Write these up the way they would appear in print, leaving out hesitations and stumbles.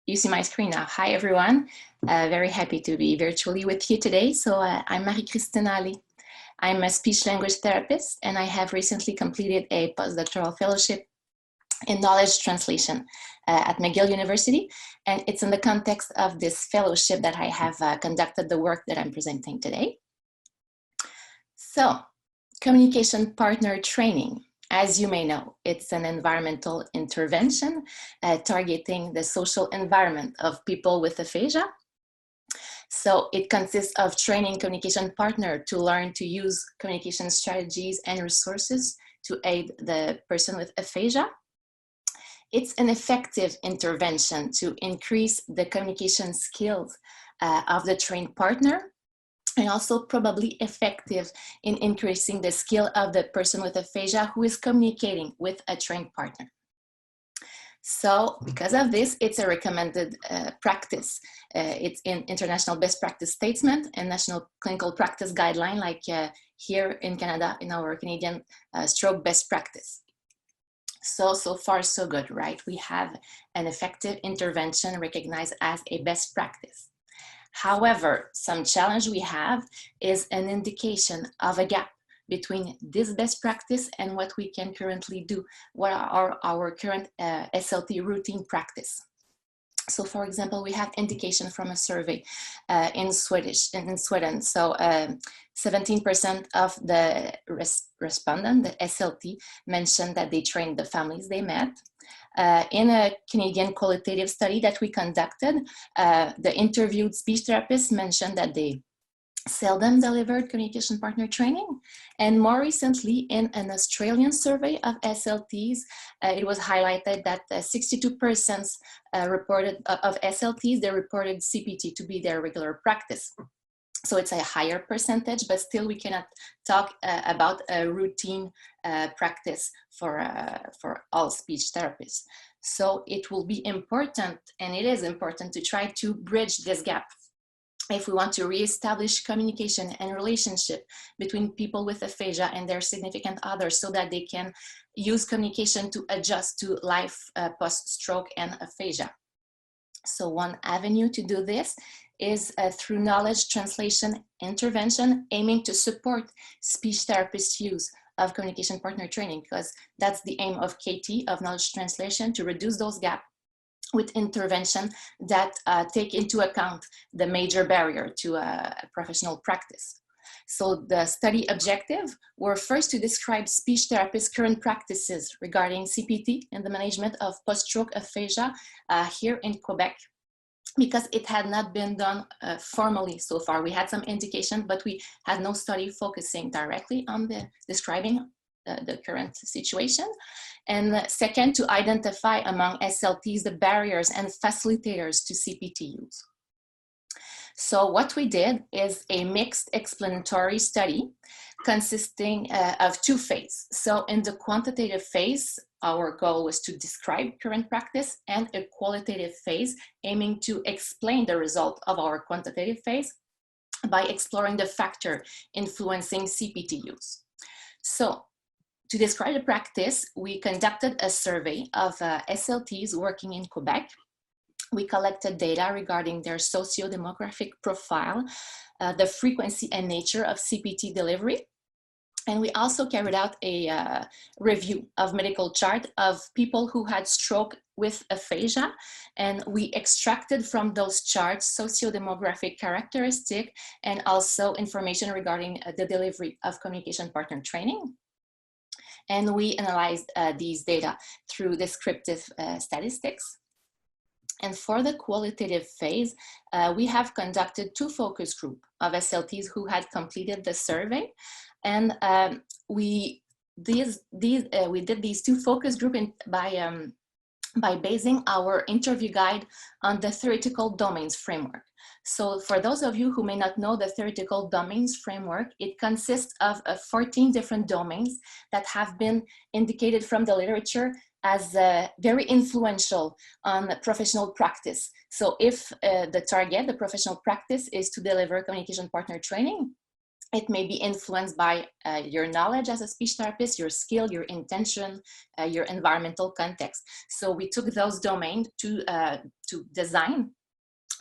You see my screen now. Hi, everyone. Very happy to be virtually with you today. I'm Marie-Christine Halle. I'm a speech language therapist, and I have recently completed a postdoctoral fellowship in knowledge translation at McGill University. And it's in the context of this fellowship that I have conducted the work that I'm presenting today. So, communication partner training. As you may know, it's an environmental intervention targeting the social environment of people with aphasia. So it consists of training communication partner to learn to use communication strategies and resources to aid the person with aphasia. It's an effective intervention to increase the communication skills of the trained partner, and also probably effective in increasing the skill of the person with aphasia who is communicating with a trained partner. So because of this, it's a recommended practice. It's in international best practice statement and national clinical practice guideline, like here in Canada, in our Canadian stroke best practice. So far, so good, right? We have an effective intervention recognized as a best practice. However, some challenge we have is an indication of a gap between this best practice and what we can currently do, what are our current SLT routine practice. So for example, we have indication from a survey in Sweden. So 17% of the respondent, the SLT, mentioned that they trained the families they met. In a Canadian qualitative study that we conducted, the interviewed speech therapists mentioned that they seldom delivered communication partner training. And more recently, in an Australian survey of SLTs, it was highlighted that 62% reported of SLTs, they reported CPT to be their regular practice. So it's a higher percentage, but still we cannot talk about a routine practice for all speech therapists. So it will be important, and it is important, to try to bridge this gap if we want to reestablish communication and relationship between people with aphasia and their significant others, so that they can use communication to adjust to life post-stroke and aphasia. So one avenue to do this is through knowledge translation intervention, aiming to support speech therapists' use of communication partner training, because that's the aim of KT, of knowledge translation, to reduce those gaps with intervention that take into account the major barrier to professional practice. So the study objective were first to describe speech therapists' current practices regarding CPT and the management of post-stroke aphasia here in Quebec, because it had not been done formally so far. We had some indication, but we had no study focusing directly on describing the current situation. And second, to identify among SLTs the barriers and facilitators to CPT use. So what we did is a mixed explanatory study consisting of two phases. So in the quantitative phase, our goal was to describe current practice, and a qualitative phase aiming to explain the result of our quantitative phase by exploring the factor influencing CPT use. So to describe the practice, we conducted a survey of SLTs working in Quebec. We collected data regarding their socio-demographic profile, the frequency and nature of CPT delivery. And we also carried out a review of medical chart of people who had stroke with aphasia. And we extracted from those charts socio-demographic characteristic and also information regarding the delivery of communication partner training. And we analyzed these data through descriptive statistics. And for the qualitative phase, we have conducted two focus groups of SLTs who had completed the survey. And we did these two focus groups by basing our interview guide on the theoretical domains framework. So for those of you who may not know the theoretical domains framework, it consists of 14 different domains that have been indicated from the literature as very influential on professional practice. So if the target, the professional practice, is to deliver communication partner training, It may be influenced by your knowledge as a speech therapist, your skill, your intention, your environmental context. So we took those domains to design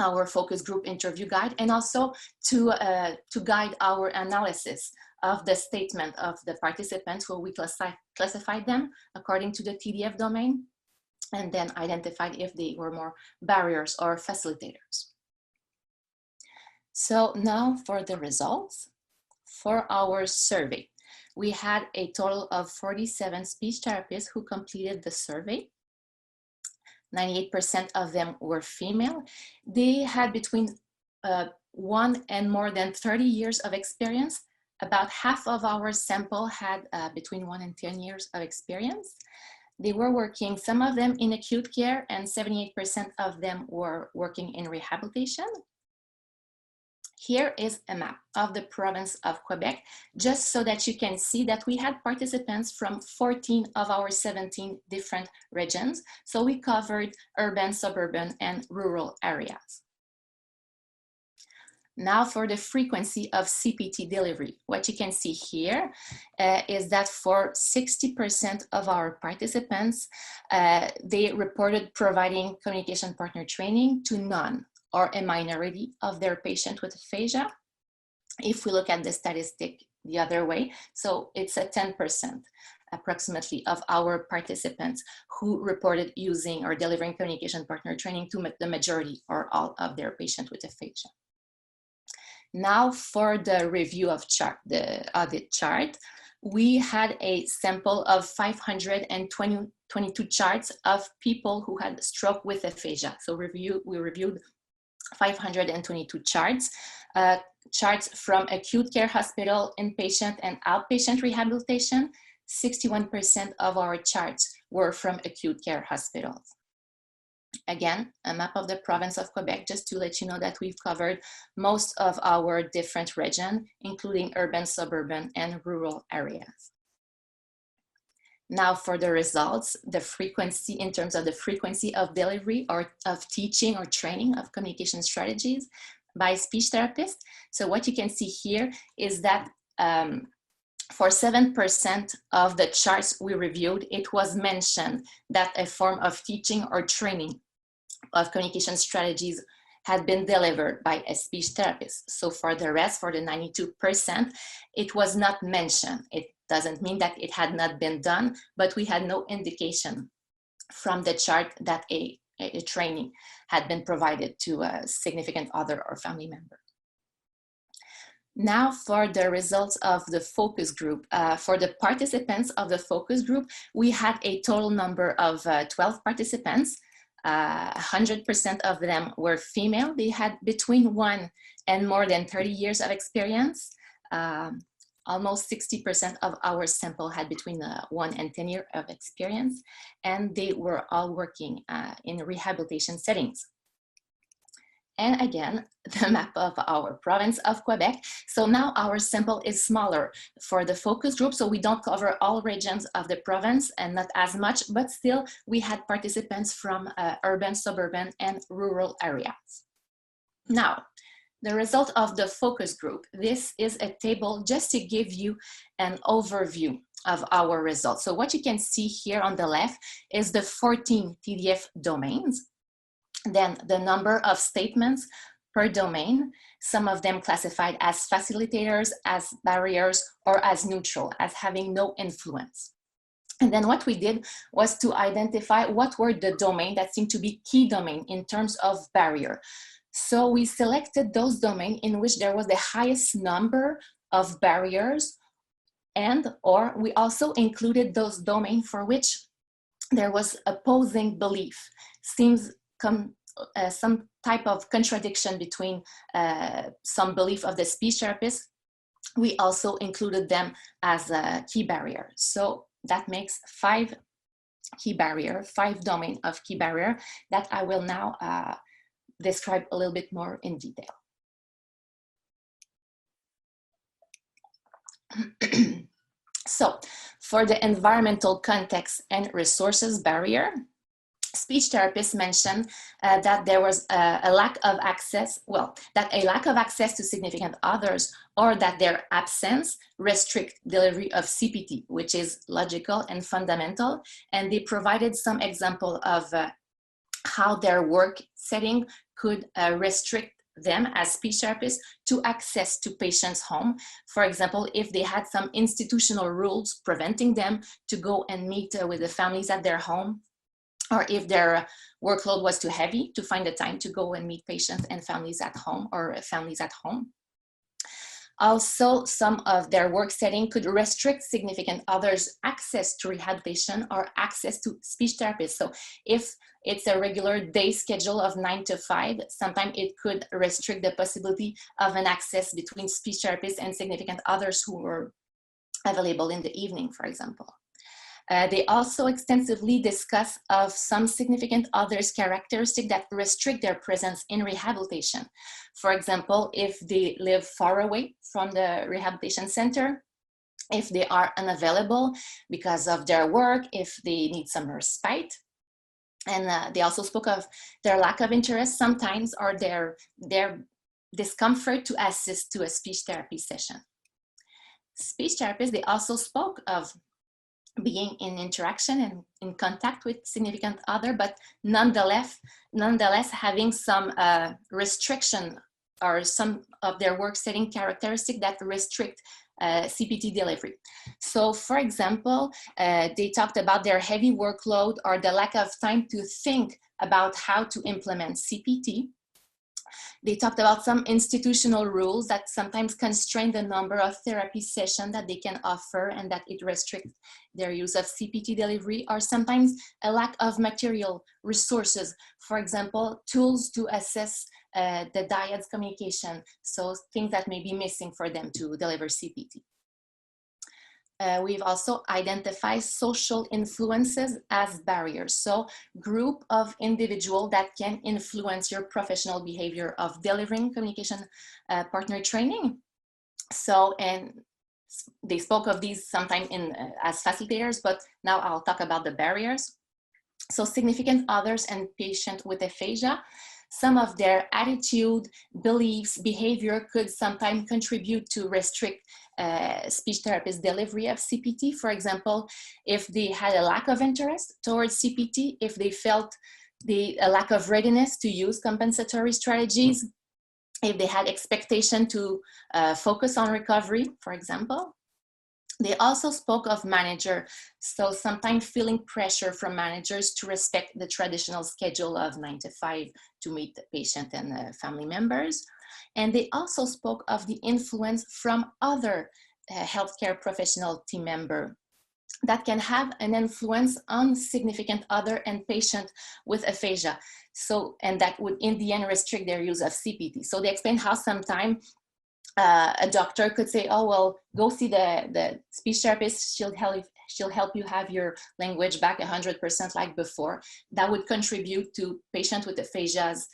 our focus group interview guide, and also to guide our analysis of the statement of the participants, where we classified them according to the TDF domain, and then identified if they were more barriers or facilitators. So now for the results. For our survey, we had a total of 47 speech therapists who completed the survey. 98% of them were female. They had between 1 and more than 30 years of experience. About half of our sample had between 1 and 10 years of experience. They were working, some of them in acute care, and 78% of them were working in rehabilitation. Here is a map of the province of Quebec, just so that you can see that we had participants from 14 of our 17 different regions. So we covered urban, suburban, and rural areas. Now for the frequency of CPT delivery. What you can see here is that for 60% of our participants, they reported providing communication partner training to none or a minority of their patient with aphasia. If we look at the statistic the other way, so it's a 10% approximately of our participants who reported using or delivering communication partner training to the majority or all of their patient with aphasia. Now for the review of the audit chart, we had a sample of 522 charts of people who had stroke with aphasia. So we reviewed 522 charts, charts from acute care hospital, inpatient and outpatient rehabilitation. 61% of our charts were from acute care hospitals. Again, a map of the province of Quebec, just to let you know that we've covered most of our different regions, including urban, suburban, and rural areas. Now for the results, the frequency, in terms of the frequency of delivery or of teaching or training of communication strategies by speech therapists. So what you can see here is that for 7% of the charts we reviewed, it was mentioned that a form of teaching or training of communication strategies had been delivered by a speech therapist. So for the rest, for the 92%, it was not mentioned. It doesn't mean that it had not been done, but we had no indication from the chart that a training had been provided to a significant other or family member. Now for the results of the focus group. For the participants of the focus group, we had a total number of 12 participants. 100% of them were female. They had between 1 and more than 30 years of experience. Almost 60% of our sample had between 1 and 10 years of experience, and they were all working in rehabilitation settings. And again, the map of our province of Quebec. So now our sample is smaller for the focus group, so we don't cover all regions of the province and not as much, but still we had participants from urban, suburban, and rural areas. Now, the result of the focus group. This is a table just to give you an overview of our results. So what you can see here on the left is the 14 TDF domains. Then the number of statements per domain, some of them classified as facilitators, as barriers, or as neutral, as having no influence. And then what we did was to identify what were the domains that seemed to be key domain in terms of barrier. So we selected those domains in which there was the highest number of barriers, or we also included those domains for which there was opposing belief. Seems some type of contradiction between some belief of the speech therapist. We also included them as a key barrier. So that makes 5 key barrier, 5 domain of key barrier that I will now describe a little bit more in detail. So for the environmental context and resources barrier, speech therapists mentioned that there was a lack of access, that a lack of access to significant others or that their absence restrict delivery of CPT, which is logical and fundamental. And they provided some example of how their work setting could restrict them as speech therapists to access to patients' home. For example, if they had some institutional rules preventing them to go and meet with the families at their home, or if their workload was too heavy to find the time to go and meet patients and families at home or families at home. Also, some of their work setting could restrict significant others' access to rehabilitation or access to speech therapists. So if it's a regular day schedule of 9 to 5, sometimes it could restrict the possibility of an access between speech therapists and significant others who were available in the evening, for example. They also extensively discuss of some significant others' characteristics that restrict their presence in rehabilitation. For example, if they live far away from the rehabilitation center, if they are unavailable because of their work, if they need some respite. And they also spoke of their lack of interest sometimes or their discomfort to assist to a speech therapy session. Speech therapists, they also spoke of being in interaction and in contact with significant other, but nonetheless having some restriction or some of their work setting characteristics that restrict CPT delivery. So for example, they talked about their heavy workload or the lack of time to think about how to implement CPT. They talked about some institutional rules that sometimes constrain the number of therapy sessions that they can offer and that it restricts their use of CPT delivery, or sometimes a lack of material resources. For example, tools to assess the dyad's communication, so things that may be missing for them to deliver CPT. We've also identified social influences as barriers. So group of individuals that can influence your professional behavior of delivering communication partner training. So, and they spoke of these sometimes as facilitators, but now I'll talk about the barriers. So significant others and patients with aphasia, some of their attitude, beliefs, behavior could sometimes contribute to restrict speech therapist delivery of CPT. For example, if they had a lack of interest towards CPT, if they felt a lack of readiness to use compensatory strategies, if they had expectation to focus on recovery, for example. They also spoke of manager, so sometimes feeling pressure from managers to respect the traditional schedule of 9 to 5 to meet the patient and family members. And they also spoke of the influence from other healthcare professional team member that can have an influence on significant other and patient with aphasia. So, and that would in the end restrict their use of CPT. So they explained how sometimes a doctor could say, oh, well, go see the speech therapist, she'll help you have your language back 100% like before. That would contribute to patient with aphasia's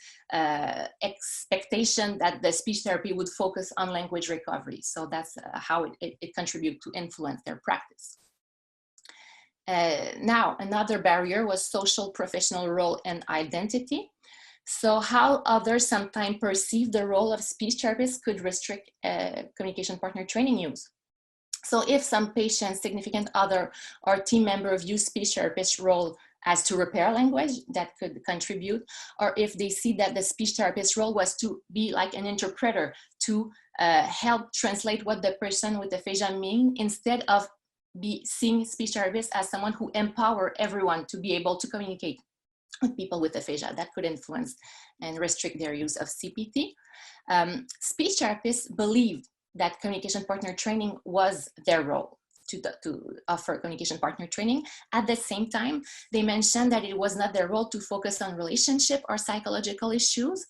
expectation that the speech therapy would focus on language recovery. So that's how it contributes to influence their practice. Now, another barrier was social professional role and identity. So how others sometimes perceive the role of speech therapists could restrict communication partner training use. So if some patient, significant other, or team member view speech therapist role as to repair language, that could contribute, or if they see that the speech therapist role was to be like an interpreter to help translate what the person with aphasia mean, instead of seeing speech therapist as someone who empower everyone to be able to communicate with people with aphasia, that could influence and restrict their use of CPT. Speech therapists believed that communication partner training was their role to offer communication partner training. At the same time, they mentioned that it was not their role to focus on relationship or psychological issues,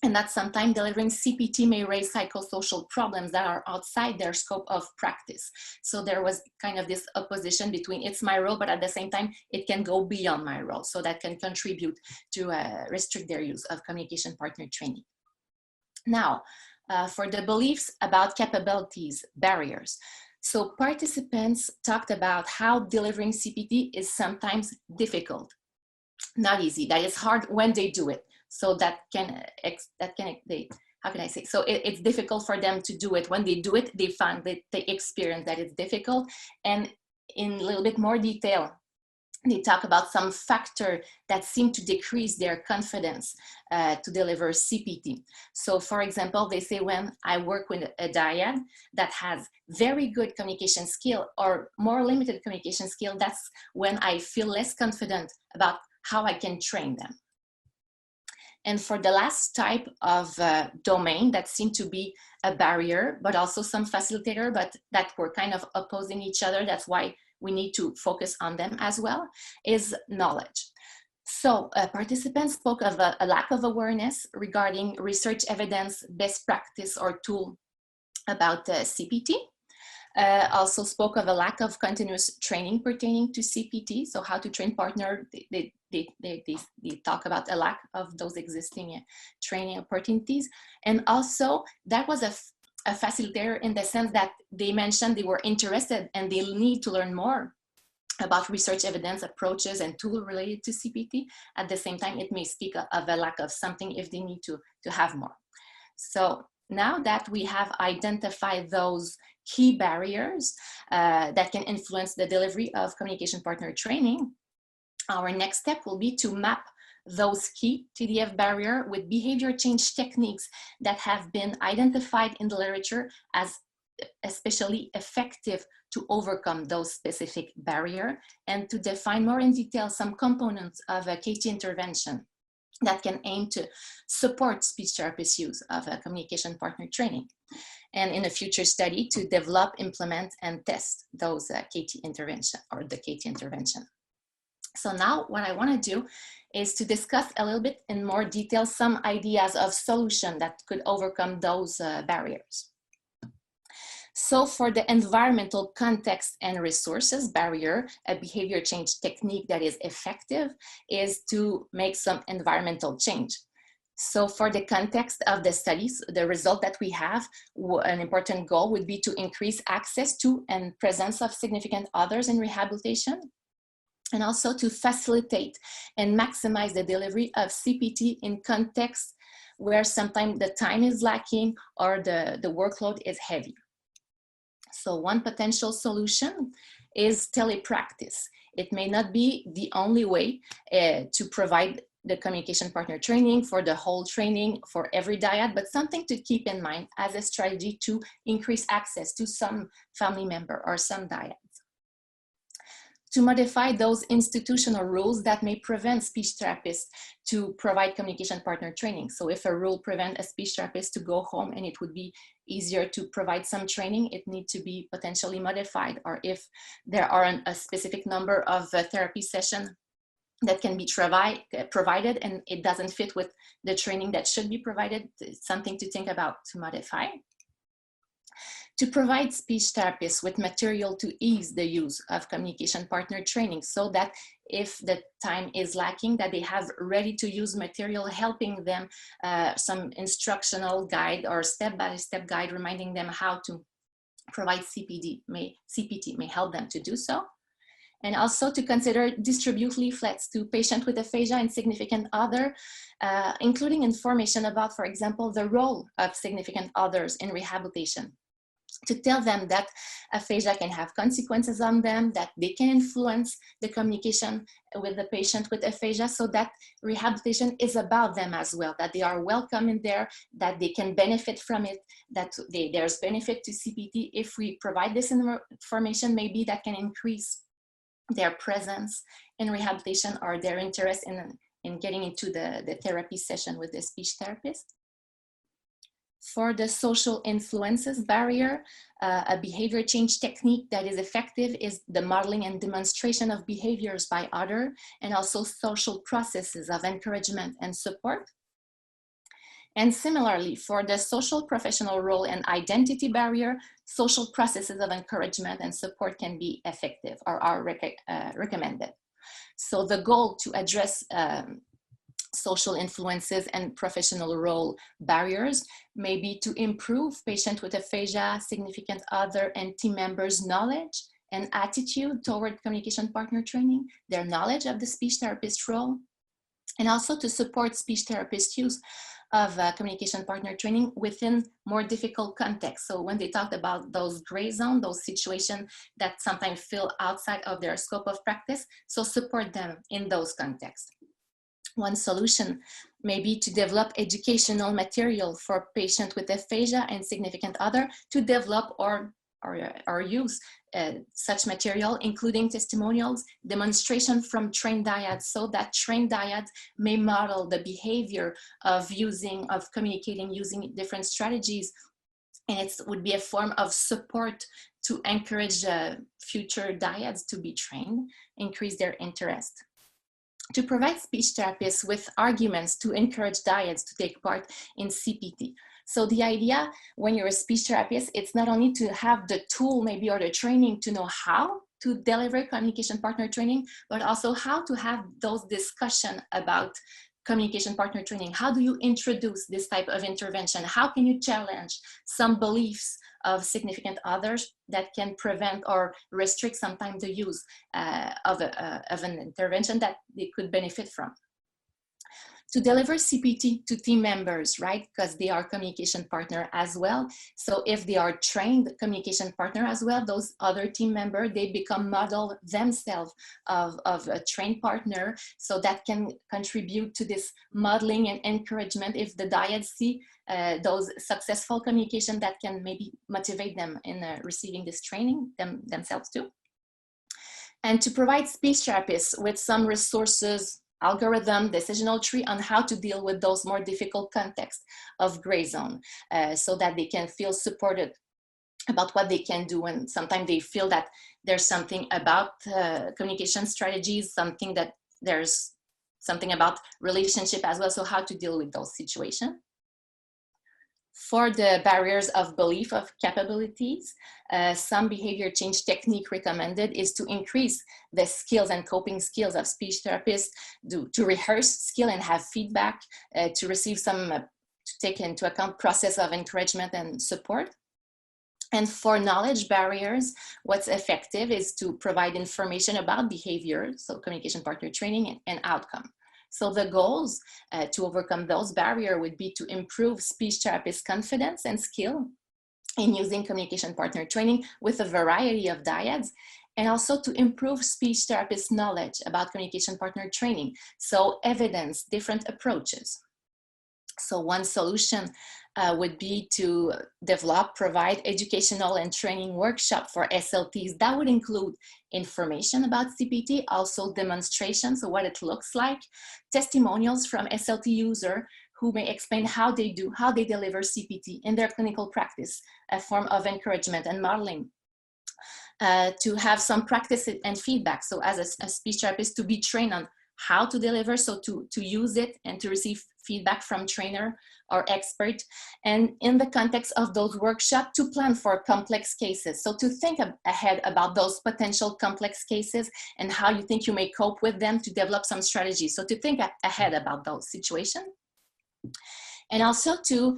and that sometimes delivering CPT may raise psychosocial problems that are outside their scope of practice. So there was kind of this opposition between it's my role, but at the same time, it can go beyond my role. So that can contribute to restrict their use of communication partner training. Now, for the beliefs about capabilities, barriers. So participants talked about how delivering CPT is sometimes difficult. not easy. That is hard when they do it. So how can I say? So it's difficult for them to do it. When they do it, they find that they experience that it's difficult. And in a little bit more detail, they talk about some factor that seem to decrease their confidence to deliver CPT. So for example, they say, when I work with a dyad that has very good communication skill or more limited communication skill, that's when I feel less confident about how I can train them. And for the last type of domain that seemed to be a barrier, but also some facilitator, but that were kind of opposing each other, that's why we need to focus on them as well, is knowledge. So participants spoke of a lack of awareness regarding research evidence, best practice or tool about CPT. Also spoke of a lack of continuous training pertaining to CPT. So how to train partner, they talk about a lack of those existing training opportunities. And also that was a facilitator in the sense that they mentioned they were interested and they need to learn more about research evidence approaches and tools related to CPT. At the same time, it may speak of a lack of something if they need to have more. So now that we have identified those key barriers that can influence the delivery of communication partner training, our next step will be to map those key TDF barrier with behavior change techniques that have been identified in the literature as especially effective to overcome those specific barriers, and to define more in detail some components of a KT intervention that can aim to support speech therapist use of a communication partner training. And in a future study to develop, implement, and test those KT intervention or the KT intervention. So now what I want to do is to discuss a little bit in more detail some ideas of solution that could overcome those barriers. So for the environmental context and resources barrier, a behavior change technique that is effective is to make some environmental change. So for the context of the studies, the result that we have, an important goal would be to increase access to and presence of significant others in rehabilitation, and also to facilitate and maximize the delivery of CPT in context where sometimes the time is lacking or the workload is heavy. So one potential solution is telepractice. It may not be the only way to provide the communication partner training for the whole training for every dyad, but something to keep in mind as a strategy to increase access to some family member or some dyads. To modify those institutional rules that may prevent speech therapists to provide communication partner training. So if a rule prevents a speech therapist to go home and it would be easier to provide some training, it needs to be potentially modified. Or if there are a specific number of therapy sessions that can be provided and it doesn't fit with the training that should be provided, it's something to think about to modify. To provide speech therapists with material to ease the use of communication partner training, so that if the time is lacking, that they have ready to use material helping them, some instructional guide or step-by-step guide reminding them how to provide CPT may help them to do so. And also to consider distribute leaflets to patients with aphasia and significant other, including information about, for example, the role of significant others in rehabilitation. To tell them that aphasia can have consequences on them, that they can influence the communication with the patient with aphasia, so that rehabilitation is about them as well, that they are welcome in there, that they can benefit from it, that there's benefit to CPT. If we provide this information, maybe that can increase their presence in rehabilitation or their interest in getting into the therapy session with the speech therapist. For the social influences barrier, a behavior change technique that is effective is the modeling and demonstration of behaviors by others, and also social processes of encouragement and support. And similarly, for the social professional role and identity barrier, social processes of encouragement and support can be effective or are recommended. So the goal to address social influences and professional role barriers may be to improve patient with aphasia, significant other, and team members' knowledge and attitude toward communication partner training, their knowledge of the speech therapist role, and also to support speech therapist use of communication partner training within more difficult contexts. So when they talked about those gray zones, those situations that sometimes feel outside of their scope of practice, so support them in those contexts. One solution may be to develop educational material for patients with aphasia and significant other to develop or use such material, including testimonials, demonstration from trained dyads, so that trained dyads may model the behavior of communicating using different strategies. And it would be a form of support to encourage future dyads to be trained, increase their interest. To provide speech therapists with arguments to encourage dyads to take part in CPT. So the idea when you're a speech therapist, it's not only to have the tool maybe or the training to know how to deliver communication partner training, but also how to have those discussions about communication partner training. How do you introduce this type of intervention? How can you challenge some beliefs of significant others that can prevent or restrict sometimes the use of an intervention that they could benefit from? To deliver CPT to team members, right? Because they are communication partner as well. So if they are trained communication partner as well, those other team members, they become model themselves of a trained partner. So that can contribute to this modeling and encouragement if the dyads see those successful communication that can maybe motivate them in receiving this training themselves too. And to provide speech therapists with some resources, algorithm, decisional tree on how to deal with those more difficult contexts of gray zone so that they can feel supported about what they can do. And sometimes they feel that there's something about communication strategies, something that there's something about relationship as well. So how to deal with those situations. For the barriers of belief of capabilities, some behavior change technique recommended is to increase the skills and coping skills of speech therapists, to rehearse skill and have feedback, to receive some, to take into account process of encouragement and support. And for knowledge barriers, what's effective is to provide information about behavior, so communication partner training and outcome. So the goals to overcome those barriers would be to improve speech therapist confidence and skill in using communication partner training with a variety of dyads, and also to improve speech therapist knowledge about communication partner training. So evidence different approaches. So one solution would be to provide educational and training workshop for SLTs. That would include information about CPT, also demonstrations of what it looks like, testimonials from SLT user who may explain how they deliver CPT in their clinical practice, a form of encouragement and modeling. To have some practice and feedback. So as a speech therapist, to be trained on how to deliver, so to use it and to receive feedback from trainer or expert. And in the context of those workshops, to plan for complex cases. So to think ahead about those potential complex cases and how you think you may cope with them, to develop some strategies. So to think ahead about those situations. And also to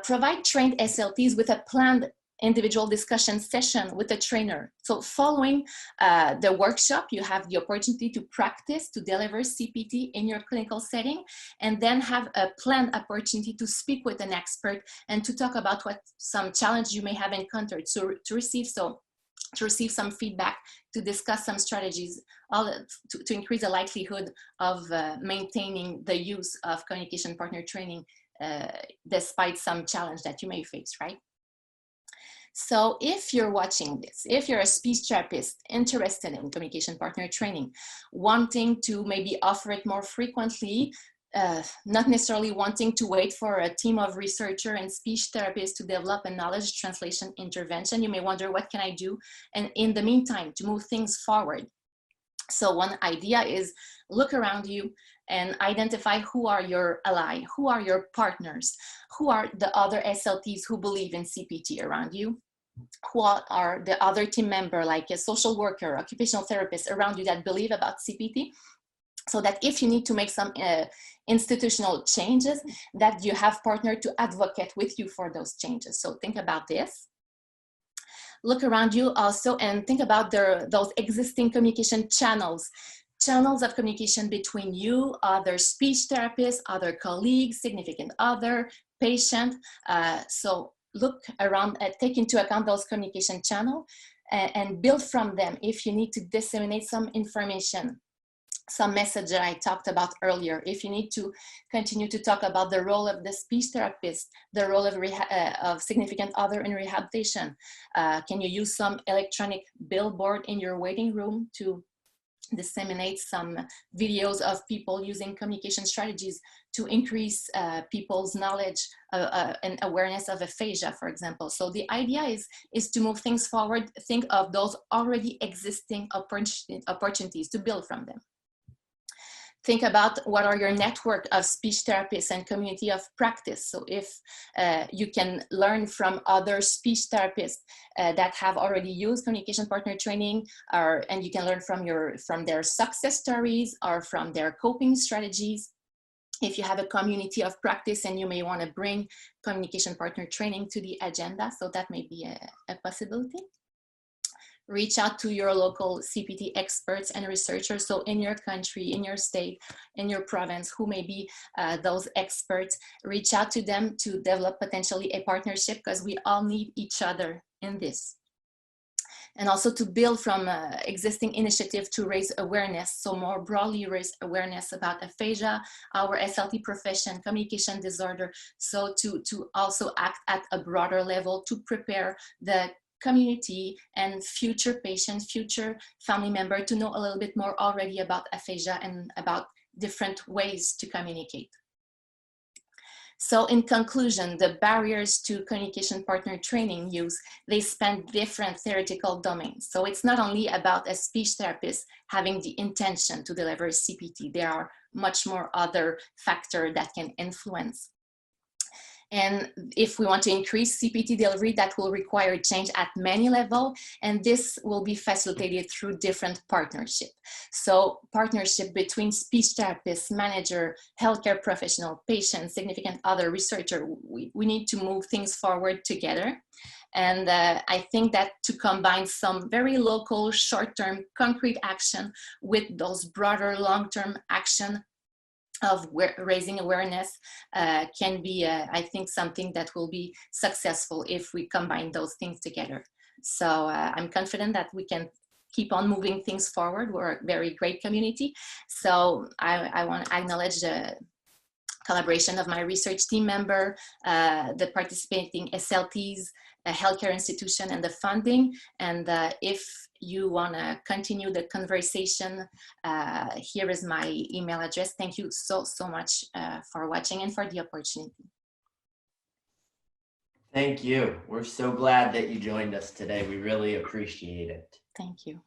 provide trained SLTs with a planned individual discussion session with a trainer. So following the workshop, you have the opportunity to practice, to deliver CPT in your clinical setting, and then have a planned opportunity to speak with an expert and to talk about what some challenge you may have encountered. So to receive some feedback, to discuss some strategies, to increase the likelihood of maintaining the use of communication partner training despite some challenge that you may face, right? So if you're watching this, if you're a speech therapist interested in communication partner training, wanting to maybe offer it more frequently, not necessarily wanting to wait for a team of researcher and speech therapists to develop a knowledge translation intervention, you may wonder, what can I do? And in the meantime, to move things forward. So one idea is look around you and identify who are your ally, who are your partners, who are the other SLTs who believe in CPT around you, who are the other team member, like a social worker, occupational therapist around you that believe about CPT, so that if you need to make some institutional changes, that you have partner to advocate with you for those changes. So think about this. look around you also and think about those existing communication channels of communication between you, other speech therapists, other colleagues, significant other, patient. So look around, take into account those communication channels and build from them if you need to disseminate some information, some message that I talked about earlier. If you need to continue to talk about the role of the speech therapist, the role of significant other in rehabilitation, can you use some electronic billboard in your waiting room to disseminate some videos of people using communication strategies to increase people's knowledge and awareness of aphasia, for example. So the idea is to move things forward, think of those already existing opportunities to build from them. Think about what are your network of speech therapists and community of practice. So if you can learn from other speech therapists that have already used communication partner training, and you can learn from their success stories or from their coping strategies. If you have a community of practice and you may want to bring communication partner training to the agenda, so that may be a possibility. Reach out to your local CPT experts and researchers. So in your country, in your state, in your province, who may be those experts, reach out to them to develop potentially a partnership, because we all need each other in this. And also to build from existing initiative to raise awareness, so more broadly raise awareness about aphasia, our SLT profession, communication disorder, so to also act at a broader level to prepare the community and future patients, future family member to know a little bit more already about aphasia and about different ways to communicate. So in conclusion, the barriers to communication partner training use, they span different theoretical domains. So it's not only about a speech therapist having the intention to deliver CPT, there are much more other factors that can influence. And if we want to increase CPT delivery, that will require change at many levels, and this will be facilitated through different partnerships. So partnership between speech therapists, manager, healthcare professional, patients, significant other, researcher. We need to move things forward together. And I think that to combine some very local, short-term, concrete action with those broader, long-term action of raising awareness can be, I think, something that will be successful if we combine those things together. So I'm confident that we can keep on moving things forward. We're a very great community. So I want to acknowledge the collaboration of my research team member, the participating SLTs, a healthcare institution, and the funding. And if you want to continue the conversation, here is my email address. Thank you so much for watching and for the opportunity. Thank you. We're so glad that you joined us today. We really appreciate it. Thank you.